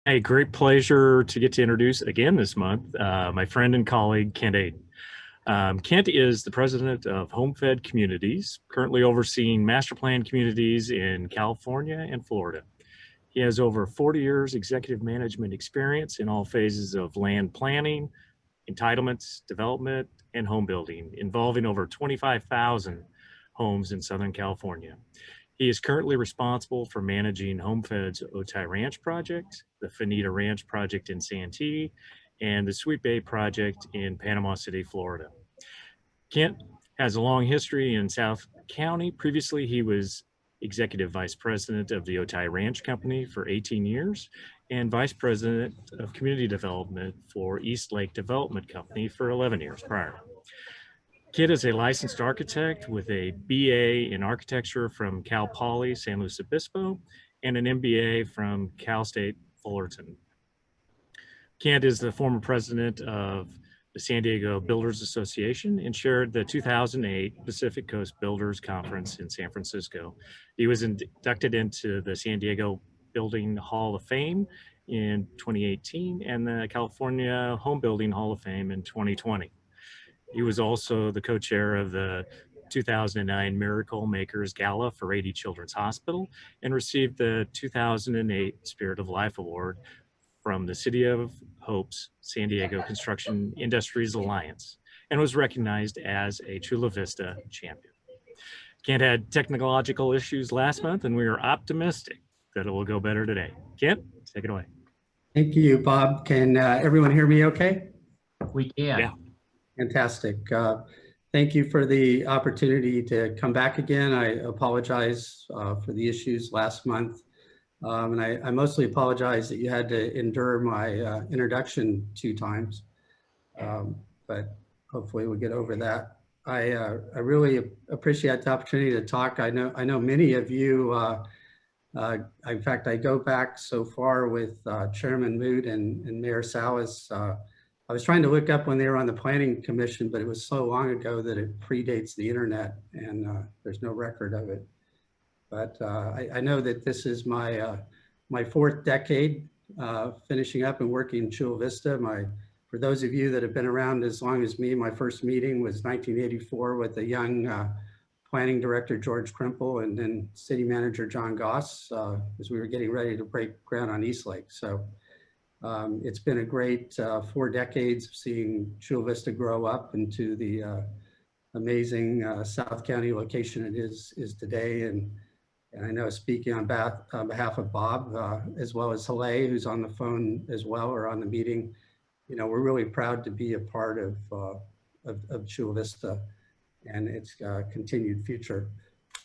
Hey, great pleasure to get to introduce again this month my friend and colleague, Kent Aden. Kent is the president of HomeFed Communities, currently overseeing master plan communities in California and Florida. He has over 40 years executive management experience in all phases of land planning, entitlements, development, and home building, involving over 25,000 homes in Southern California. He is currently responsible for managing HomeFed's Otay Ranch project, the Finita Ranch project in Santee, and the Sweet Bay project in Panama City, Florida. Kent has a long history in South County. Previously, he was executive vice president of the Otay Ranch Company for 18 years and vice president of community development for East Lake Development Company for 11 years prior. Kit is a licensed architect with a BA in architecture from Cal Poly San Luis Obispo and an MBA from Cal State Fullerton. Kent is the former president of the San Diego Builders Association and chaired the 2008 Pacific Coast Builders Conference in San Francisco. He was inducted into the San Diego Building Hall of Fame in 2018 and the California Home Building Hall of Fame in 2020. He was also the co-chair of the 2009 Miracle Makers Gala for Rady Children's Hospital and received the 2008 Spirit of Life Award from the City of Hope's San Diego Construction Industries Alliance and was recognized as a Chula Vista champion. Kent had technological issues last month, and we are optimistic that it will go better today. Kent, take it away. Thank you, Bob. Can everyone hear me okay? We can. Yeah. Fantastic. Thank you for the opportunity to come back again. I apologize for the issues last month. And I mostly apologize that you had to endure my introduction 2 times, but hopefully we'll get over that. I really appreciate the opportunity to talk. I know many of you, in fact, I go back so far with Chairman Moot and Mayor Salas. I was trying to look up when they were on the Planning Commission, but it was so long ago that it predates the internet and there's no record of it. But I know that this is my 4th decade finishing up and working in Chula Vista. For those of you that have been around as long as me, my first meeting was 1984 with a young planning director, George Krimple, and then city manager, John Goss, as we were getting ready to break ground on East Lake. So it's been a great 4 decades of seeing Chula Vista grow up into the amazing South County location it is today. And I know, speaking on behalf of Bob, as well as Haley, who's on the phone as well, or on the meeting, we're really proud to be a part of Chula Vista and its continued future.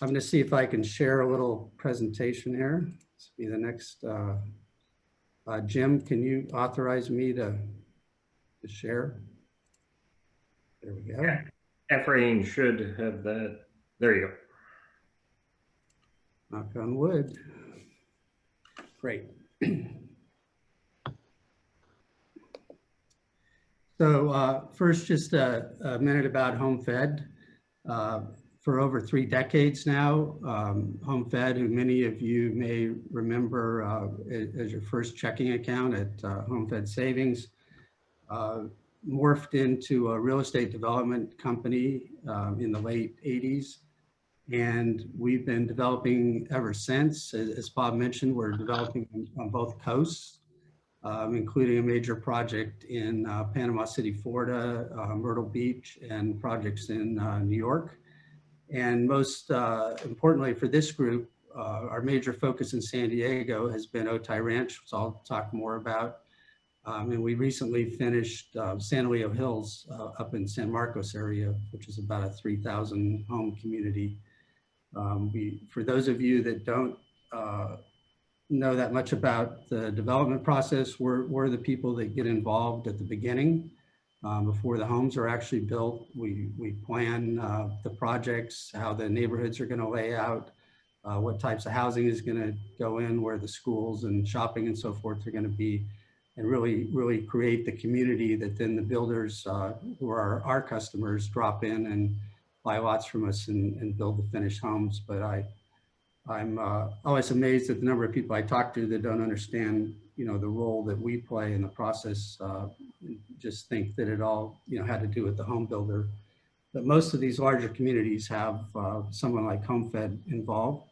I'm going to see if I can share a little presentation here. This will be the next. Jim, can you authorize me to share? There we go. Ephraim should have that. There you go. Knock on wood. Great. So first, just a minute about HomeFed. For over 3 decades now, HomeFed, who many of you may remember as your first checking account at HomeFed Savings, morphed into a real estate development company in the late 80s. And we've been developing ever since. As Bob mentioned, we're developing on both coasts, including a major project in Panama City, Florida, Myrtle Beach, and projects in New York. And most importantly for this group, our major focus in San Diego has been Otay Ranch, which I'll talk more about. And we recently finished San Leo Hills up in San Marcos area, which is about a 3,000 home community. For those of you that don't know that much about the development process, we're the people that get involved at the beginning. Before the homes are actually built, we plan the projects, how the neighborhoods are going to lay out, what types of housing is going to go in, where the schools and shopping and so forth are going to be, and really create the community that then the builders who are our customers drop in and buy lots from us and build the finished homes. But I'm always amazed at the number of people I talk to that don't understand, you know, the role that we play in the process. Just think that it all, you know, had to do with the home builder. But most of these larger communities have someone like HomeFed involved,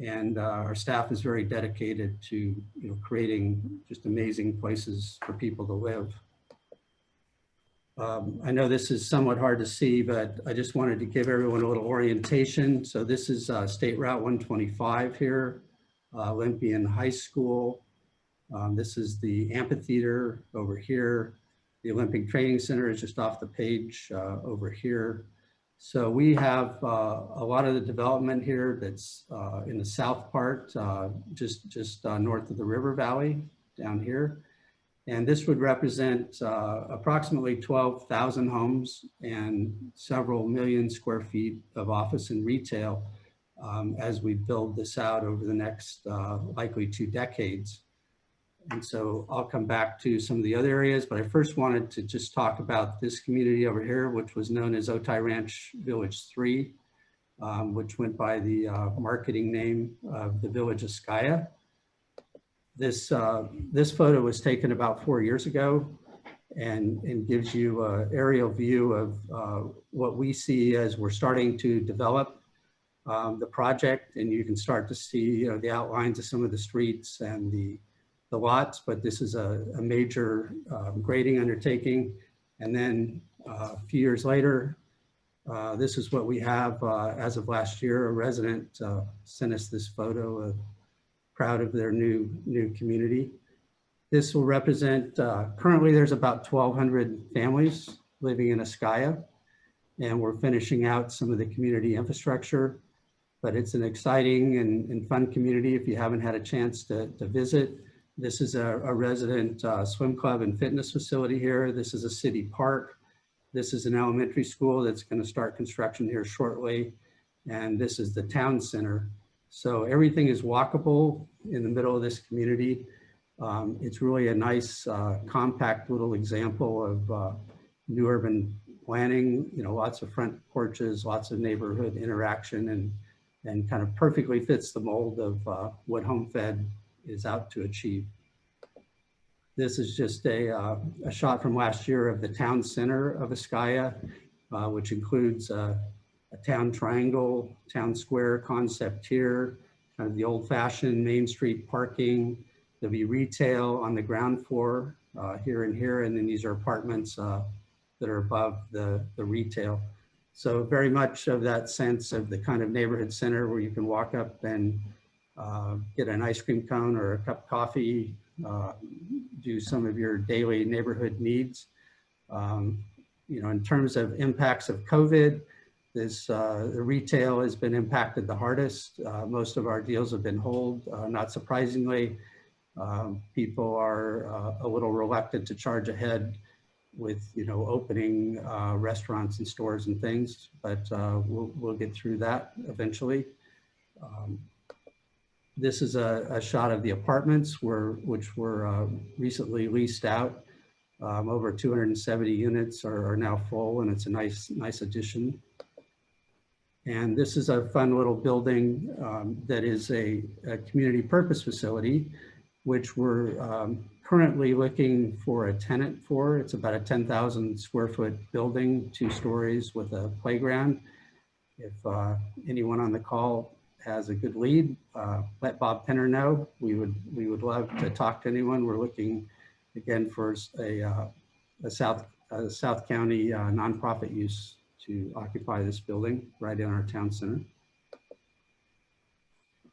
and our staff is very dedicated to, you know, creating just amazing places for people to live. I know this is somewhat hard to see, but I just wanted to give everyone a little orientation. So this is State Route 125 here, Olympian High School. This is the amphitheater over here. The Olympic Training Center is just off the page over here. So we have a lot of the development here that's in the south part, just north of the river valley down here. And this would represent approximately 12,000 homes and several million square feet of office and retail as we build this out over the next likely 2 decades. And so I'll come back to some of the other areas, but I first wanted to just talk about this community over here, which was known as Otay Ranch Village 3, which went by the marketing name of the Village of Skya. This photo was taken about 4 years ago and gives you an aerial view of what we see as we're starting to develop the project. And you can start to see, you know, the outlines of some of the streets and the lots, but this is a major grading undertaking. And then a few years later, this is what we have as of last year. A resident sent us this photo of proud of their new community. This will represent, currently there's about 1,200 families living in Skya, and we're finishing out some of the community infrastructure, but it's an exciting and fun community if you haven't had a chance to visit. This is a resident swim club and fitness facility here. This is a city park. This is an elementary school that's going to start construction here shortly. And this is the town center. So everything is walkable in the middle of this community. It's really a nice, compact little example of new urban planning, you know, lots of front porches, lots of neighborhood interaction, and kind of perfectly fits the mold of what HomeFed is out to achieve. This is just a shot from last year of the town center of Skya, which includes a town triangle, town square concept here, kind of the old-fashioned Main Street parking. There'll be retail on the ground floor here and here, and then these are apartments that are above the retail. So very much of that sense of the kind of neighborhood center where you can walk up and get an ice cream cone or a cup of coffee, do some of your daily neighborhood needs. You know, in terms of impacts of COVID, the retail has been impacted the hardest. Most of our deals have been hold, not surprisingly. People are a little reluctant to charge ahead with, you know, opening restaurants and stores and things, but we'll get through that eventually. This is a shot of the apartments which were recently leased out. Over 270 units are now full, and it's a nice addition. And this is a fun little building that is a community purpose facility, which we're currently looking for a tenant for. It's about a 10,000 square foot building, 2 stories with a playground. If anyone on the call has a good lead, let Bob Penner know. We would love to talk to anyone. We're looking again for a South County nonprofit use to occupy this building right in our town center.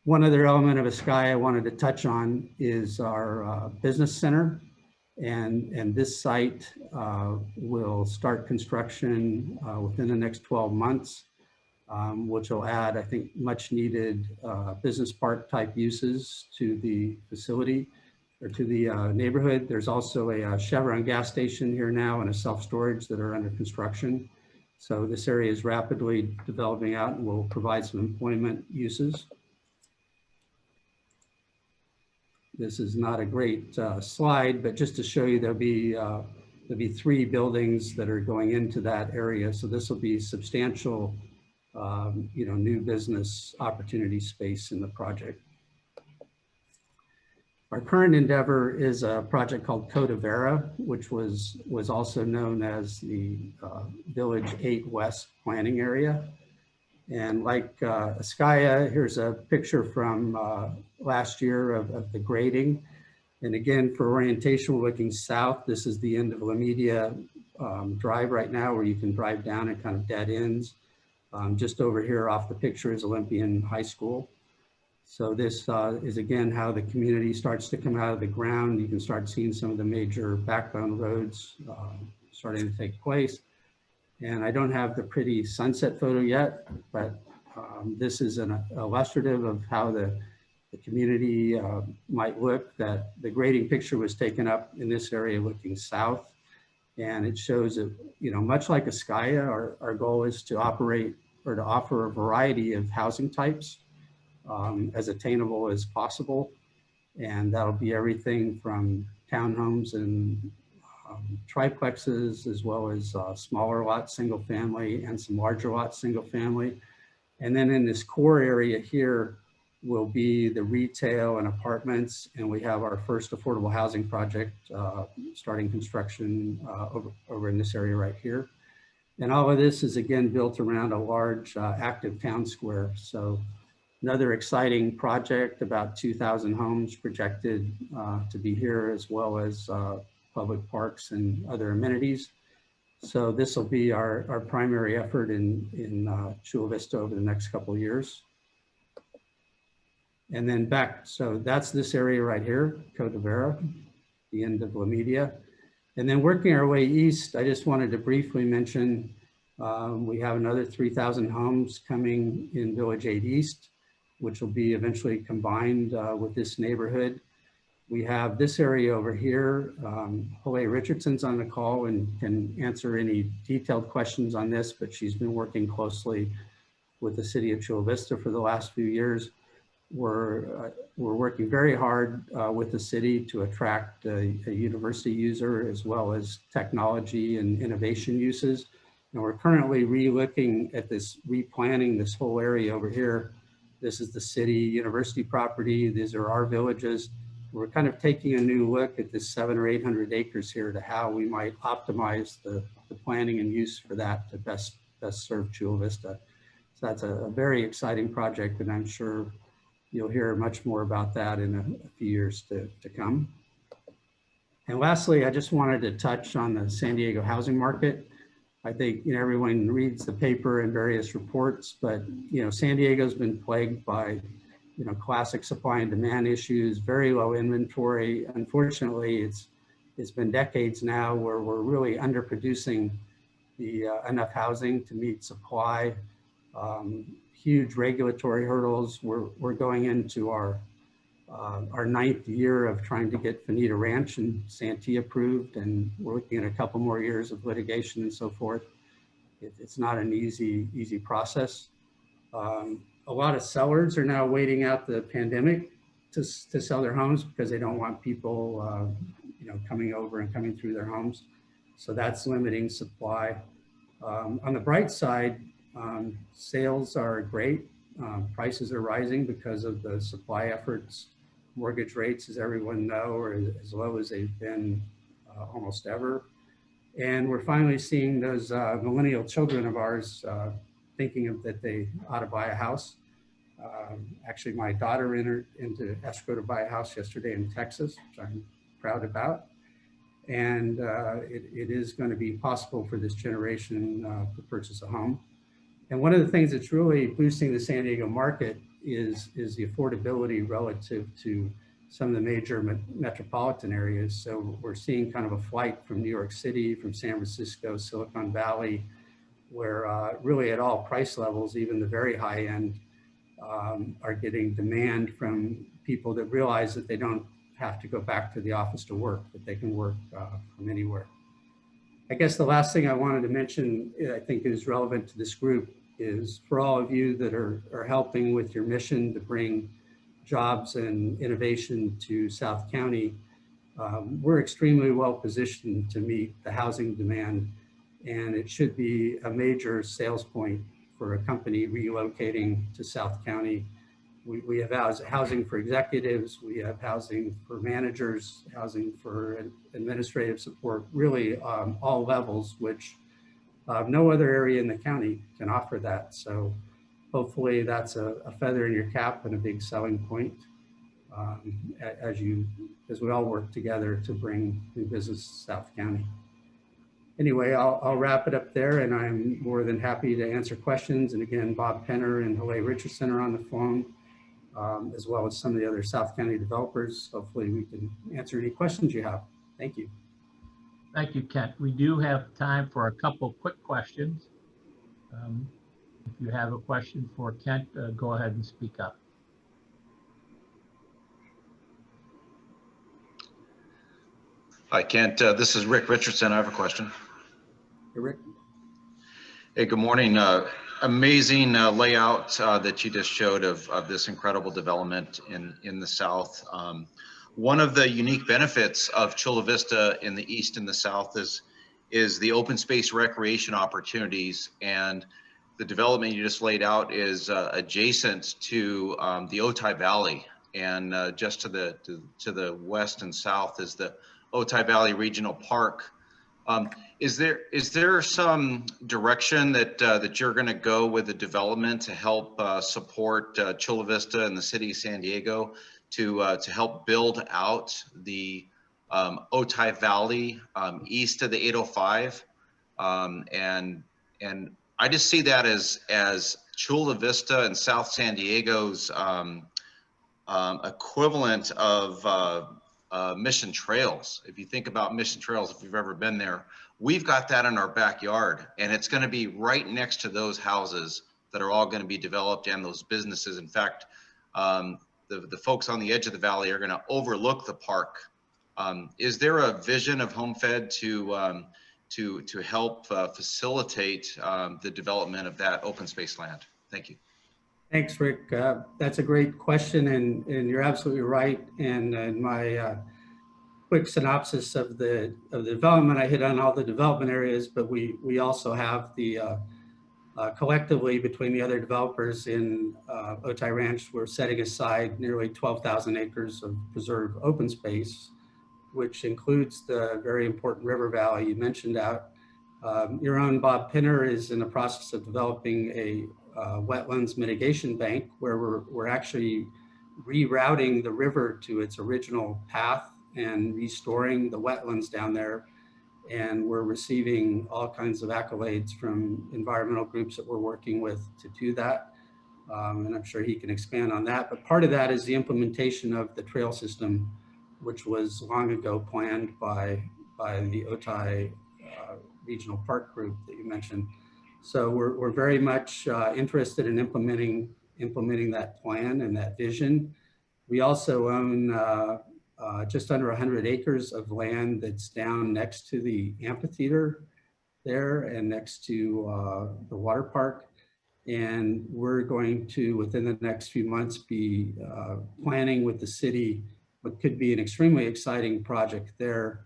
One other element of Skya I wanted to touch on is our business center, and this site will start construction within the next 12 months. Which will add, I think, much needed business park type uses to the facility or to the neighborhood. There's also a Chevron gas station here now and a self-storage that are under construction. So this area is rapidly developing out and will provide some employment uses. This is not a great slide, but just to show you, there'll be 3 buildings that are going into that area. So this will be substantial new business opportunity space in the project. Our current endeavor is a project called Codavera, which was also known as the Village 8 West planning area. And like Askaya, here's a picture from last year of the grading. And again, for orientation, we're looking south. This is the end of La Media Drive right now, where you can drive down and kind of dead ends. Just over here off the picture is Olympian High School. So this is again how the community starts to come out of the ground. You can start seeing some of the major backbone roads starting to take place. And I don't have the pretty sunset photo yet, but this is an illustrative of how the community might look. That the grading picture was taken up in this area looking south. And it shows that, much like Askaya, our goal is to operate or to offer a variety of housing types as attainable as possible. And that'll be everything from townhomes and triplexes, as well as smaller lot single family and some larger lot single family. And then in this core area here will be the retail and apartments. And we have our first affordable housing project starting construction over in this area right here. And all of this is again built around a large active town square. So another exciting project, about 2,000 homes projected to be here, as well as public parks and other amenities. So this will be our primary effort in Chula Vista over the next couple of years. And then back, so that's this area right here, Codavera, the end of La Media. And then working our way east, I just wanted to briefly mention, we have another 3,000 homes coming in Village 8 East, which will be eventually combined with this neighborhood. We have this area over here. Jole Richardson's on the call and can answer any detailed questions on this, but she's been working closely with the city of Chula Vista for the last few years. We're working very hard with the city to attract a university user, as well as technology and innovation uses. And we're currently re-looking at this, replanning this whole area over here. This is the city university property. These are our villages. We're kind of taking a new look at this 700 or 800 acres here to how we might optimize the planning and use for that to best serve Chula Vista. So that's a very exciting project, and I'm sure you'll hear much more about that in a few years to come. And lastly, I just wanted to touch on the San Diego housing market. I think everyone reads the paper and various reports, but San Diego's been plagued by classic supply and demand issues, very low inventory. Unfortunately, it's been decades now where we're really underproducing enough housing to meet supply. Huge regulatory hurdles. We're going into our 9th year of trying to get Bonita Ranch and Santee approved, and we're looking at a couple more years of litigation and so forth. It's not an easy process. A lot of sellers are now waiting out the pandemic to sell their homes because they don't want people coming over and coming through their homes. So that's limiting supply. On the bright side, sales are great. Prices are rising because of the supply efforts. Mortgage rates, as everyone know, are as low as they've been almost ever. And we're finally seeing those millennial children of ours thinking that they ought to buy a house. Actually, my daughter entered into escrow to buy a house yesterday in Texas, which I'm proud about. And it is going to be possible for this generation to purchase a home. And one of the things that's really boosting the San Diego market is the affordability relative to some of the major metropolitan areas. So we're seeing kind of a flight from New York City, from San Francisco, Silicon Valley, where really at all price levels, even the very high end, are getting demand from people that realize that they don't have to go back to the office to work, that they can work from anywhere. I guess the last thing I wanted to mention, I think is relevant to this group, is for all of you that are helping with your mission to bring jobs and innovation to South County, we're extremely well positioned to meet the housing demand, and it should be a major sales point for a company relocating to South County. We have housing for executives, we have housing for managers, housing for administrative support, really all levels, which no other area in the county can offer that. So hopefully that's a feather in your cap and a big selling point as we all work together to bring new business to South County. Anyway, I'll wrap it up there, and I'm more than happy to answer questions. And again, Bob Penner and Helene Richardson are on the phone, as well as some of the other South County developers. Hopefully we can answer any questions you have. Thank you. Thank you, Kent. We do have time for a couple quick questions. If you have a question for Kent, go ahead and speak up. Hi, Kent. This is Rick Richardson. I have a question. Hey, Rick. Hey, good morning. Amazing layout that you just showed of this incredible development in the South. One of the unique benefits of Chula Vista in the East and the South is the open space recreation opportunities, and the development you just laid out is adjacent to the Otay Valley, and just to the west and south is the Otay Valley Regional Park. Is there some direction that you're going to go with the development to help support Chula Vista and the city of San Diego to help build out the Otay Valley east of the 805? And I just see that as Chula Vista and South San Diego's equivalent of Mission Trails. If you think about Mission Trails, if you've ever been there, we've got that in our backyard, and it's going to be right next to those houses that are all going to be developed and those businesses. In fact, the folks on the edge of the valley are going to overlook the park. Is there a vision of HomeFed to help facilitate the development of that open space land? Thank you. Thanks, Rick. That's a great question, and you're absolutely right. And in my quick synopsis of the development, I hit on all the development areas, but we also have the collectively between the other developers in Otay Ranch, we're setting aside nearly 12,000 acres of preserved open space, which includes the very important river valley you mentioned out. Your own Bob Penner is in the process of developing a wetlands mitigation bank where we're actually rerouting the river to its original path and restoring the wetlands down there. And we're receiving all kinds of accolades from environmental groups that we're working with to do that. And I'm sure he can expand on that. But part of that is the implementation of the trail system, which was long ago planned by the Otay Regional Park Group that you mentioned. So we're very much interested in implementing that plan and that vision. We also own just under 100 acres of land that's down next to the amphitheater there and next to the water park. And we're going to, within the next few months, be planning with the city what could be an extremely exciting project there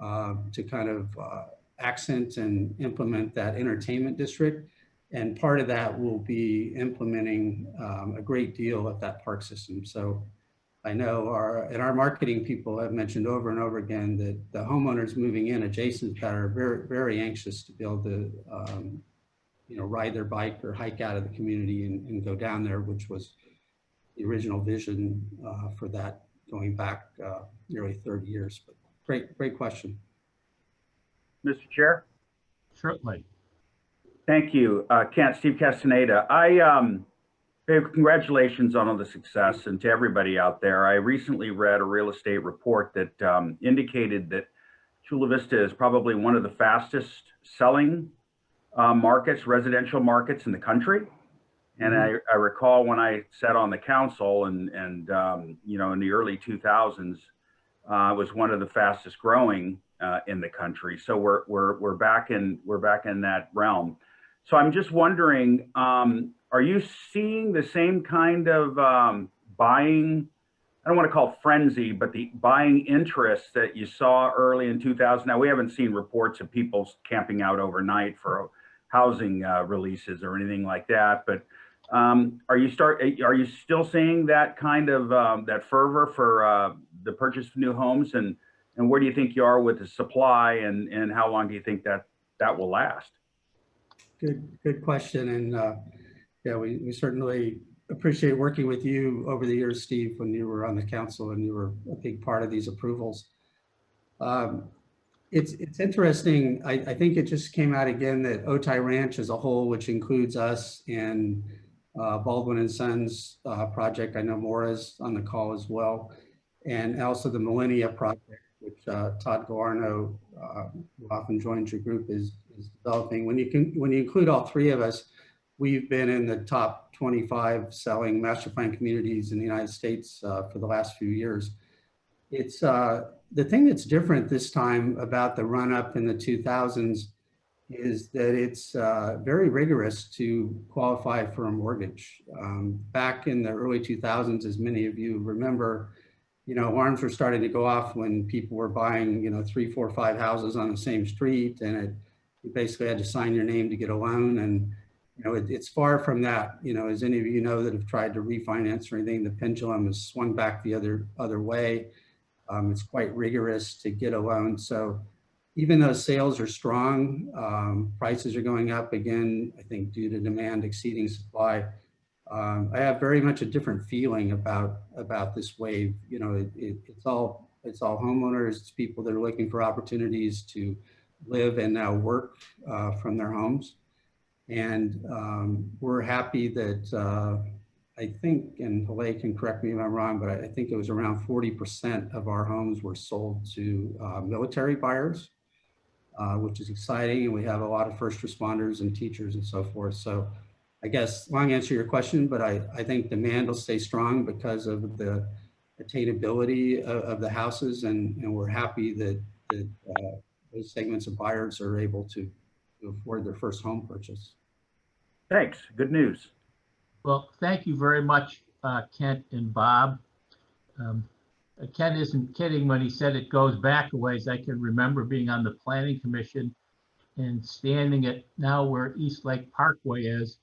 to kind of accent and implement that entertainment district. And part of that will be implementing a great deal of that park system. So I know our marketing people have mentioned over and over again that the homeowners moving in adjacent to that are very, very anxious to be able to ride their bike or hike out of the community and go down there, which was the original vision for that going back nearly 30 years. But great question. Mr. Chair? Certainly. Thank you. Kent, Steve Castaneda. Congratulations on all the success, and to everybody out there. I recently read a real estate report that indicated that Chula Vista is probably one of the fastest selling residential markets in the country. And I recall when I sat on the council and in the early 2000s, was one of the fastest growing in the country. So we're back in that realm. So I'm just wondering, are you seeing the same kind of buying? I don't want to call it frenzy, but the buying interest that you saw early in 2000. Now we haven't seen reports of people camping out overnight for housing releases or anything like that. But are you still seeing that kind of that fervor for the purchase of new homes, and where do you think you are with the supply, and how long do you think that will last? Good question. And yeah, we certainly appreciate working with you over the years, Steve, when you were on the council and you were a big part of these approvals. It's interesting. I think it just came out again that Otay Ranch as a whole, which includes us and Baldwin and Sons project. I know Maura's on the call as well. And also the Millennia project, which Todd Guarno, who often joins your group, is developing. When you include all three of us, we've been in the top 25 selling master plan communities in the United States for the last few years. It's the thing that's different this time about the run up in the 2000s is that it's very rigorous to qualify for a mortgage. Back in the early 2000s, as many of you remember, alarms were starting to go off when people were buying, 3, 4, 5 houses on the same street, and you basically had to sign your name to get a loan. And it's far from that. As any of you know that have tried to refinance or anything, the pendulum has swung back the other way. It's quite rigorous to get a loan. So even though sales are strong, prices are going up again, I think due to demand exceeding supply. I have very much a different feeling about this wave. It's all homeowners, it's people that are looking for opportunities to live and now work from their homes. And we're happy that I think, and Pele can correct me if I'm wrong, but I think it was around 40% of our homes were sold to military buyers, which is exciting. And we have a lot of first responders and teachers and so forth. So I guess long answer to your question, but I think demand will stay strong because of the attainability of the houses. And we're happy that those segments of buyers are able to afford their first home purchase. Thanks. Good news. Well, thank you very much, Kent and Bob. Kent isn't kidding when he said it goes back a ways. I can remember being on the Planning Commission and standing at now where East Lake Parkway is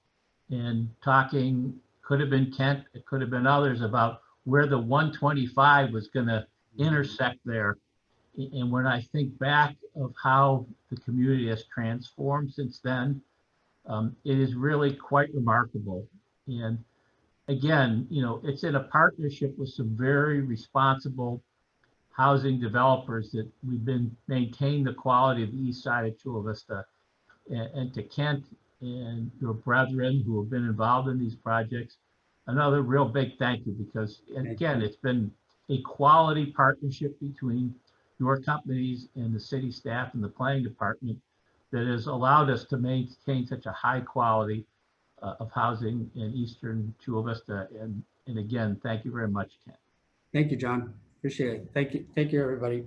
and talking, could have been Kent, it could have been others, about where the 125 was going to intersect there. And when I think back of how the community has transformed since then, it is really quite remarkable. And again, it's in a partnership with some very responsible housing developers that we've been maintaining the quality of the east side of Chula Vista. And to Kent and your brethren who have been involved in these projects, another real big thank you, because again, it's been a quality partnership between your companies and the city staff and the planning department that has allowed us to maintain such a high quality of housing in eastern Chula Vista. And again, thank you very much, Ken. Thank you, John. Appreciate it. Thank you. Thank you, everybody.